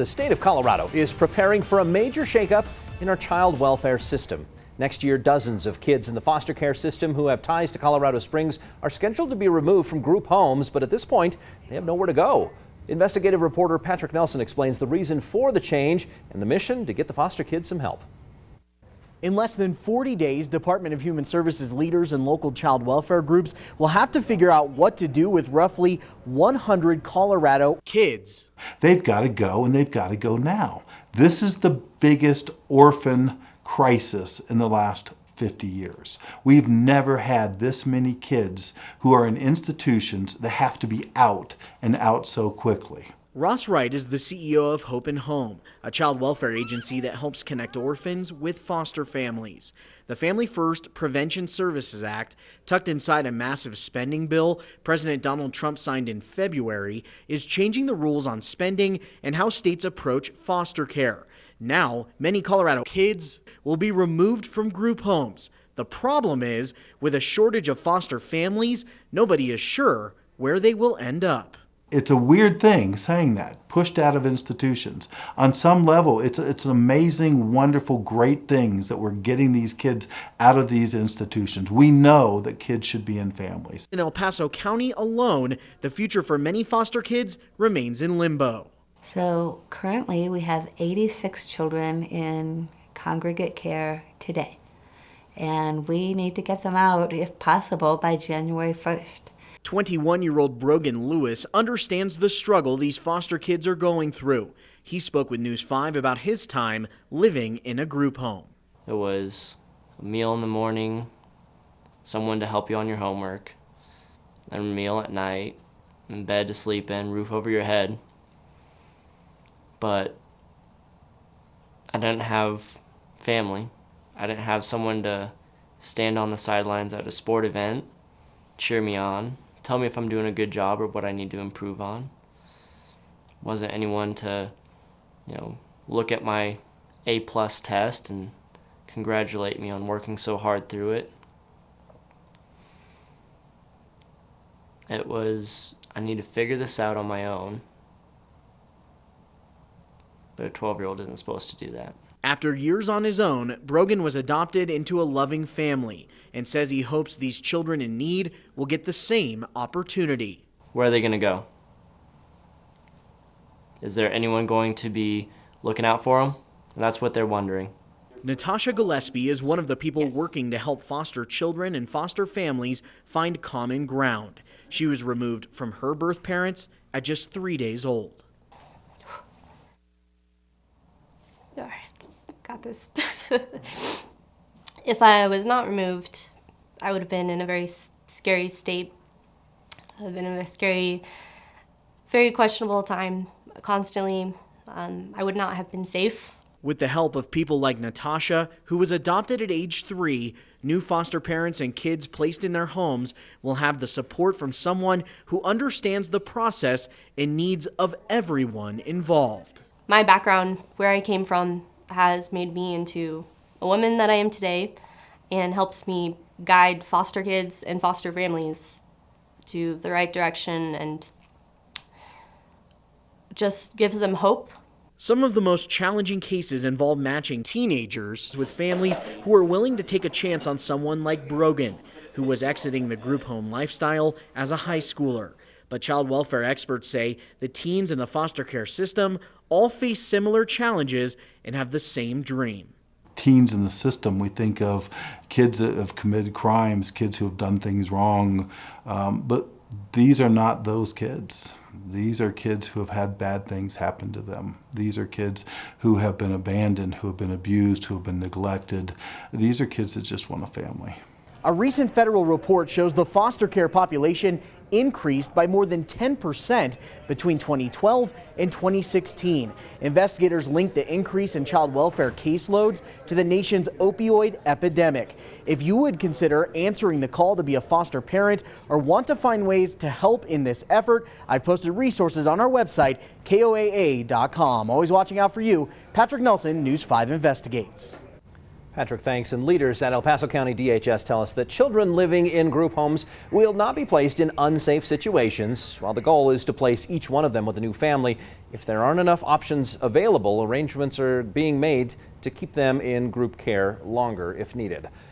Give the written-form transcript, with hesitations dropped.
The state of Colorado is preparing for a major shakeup in our child welfare system. Next year, dozens of kids in the foster care system who have ties to Colorado Springs are scheduled to be removed from group homes, but at this point, they have nowhere to go. Investigative reporter Patrick Nelson explains the reason for the change and the mission to get the foster kids some help. In less than 40 days, Department of Human Services leaders and local child welfare groups will have to figure out what to do with roughly 100 Colorado kids. They've got to go, and they've got to go now. This is the biggest orphan crisis in the last 50 years. We've never had this many kids who are in institutions that have to be out and out so quickly. Ross Wright is the CEO of Hope and Home, a child welfare agency that helps connect orphans with foster families. The Family First Prevention Services Act, tucked inside a massive spending bill President Donald Trump signed in February, is changing the rules on spending and how states approach foster care. Now, many Colorado kids will be removed from group homes. The problem is, with a shortage of foster families, nobody is sure where they will end up. It's a weird thing saying that, pushed out of institutions. On some level, it's an amazing, wonderful, great things that we're getting these kids out of these institutions. We know that kids should be in families. In El Paso County alone, the future for many foster kids remains in limbo. So currently we have 86 children in congregate care today, and we need to get them out, if possible, by January 1st. 21-year-old Brogan Lewis understands the struggle these foster kids are going through. He spoke with News 5 about his time living in a group home. It was a meal in the morning, someone to help you on your homework, and a meal at night, and bed to sleep in, roof over your head. But I didn't have family. I didn't have someone to stand on the sidelines at a sport event, cheer me on, tell me if I'm doing a good job or what I need to improve on. Wasn't anyone to, look at my A+ test and congratulate me on working so hard through it. It was, I need to figure this out on my own. But a 12-year-old isn't supposed to do that. After years on his own, Brogan was adopted into a loving family and says he hopes these children in need will get the same opportunity. Where are they going to go? Is there anyone going to be looking out for them? That's what they're wondering. Natasha Gillespie is one of the people working to help foster children and foster families find common ground. She was removed from her birth parents at just 3 days old. All right. Got this. If I was not removed, I would have been in a very scary state. I've been in a scary, very questionable time constantly. I would not have been safe. With the help of people like Natasha, who was adopted at age 3, new foster parents and kids placed in their homes will have the support from someone who understands the process and needs of everyone involved. My background, where I came from, has made me into a woman that I am today and helps me guide foster kids and foster families to the right direction and just gives them hope. Some of the most challenging cases involve matching teenagers with families who are willing to take a chance on someone like Brogan, who was exiting the group home lifestyle as a high schooler. But child welfare experts say the teens in the foster care system all face similar challenges and have the same dream. Teens in the system, we think of kids that have committed crimes, kids who have done things wrong, but these are not those kids. These are kids who have had bad things happen to them. These are kids who have been abandoned, who have been abused, who have been neglected. These are kids that just want a family. A recent federal report shows the foster care population increased by more than 10% between 2012 and 2016. Investigators link the increase in child welfare caseloads to the nation's opioid epidemic. If you would consider answering the call to be a foster parent or want to find ways to help in this effort, I've posted resources on our website, KOAA.com. Always watching out for you. Patrick Nelson, News 5 Investigates. Patrick, thanks. And leaders at El Paso County DHS tell us that children living in group homes will not be placed in unsafe situations, while the goal is to place each one of them with a new family. If there aren't enough options available, arrangements are being made to keep them in group care longer if needed.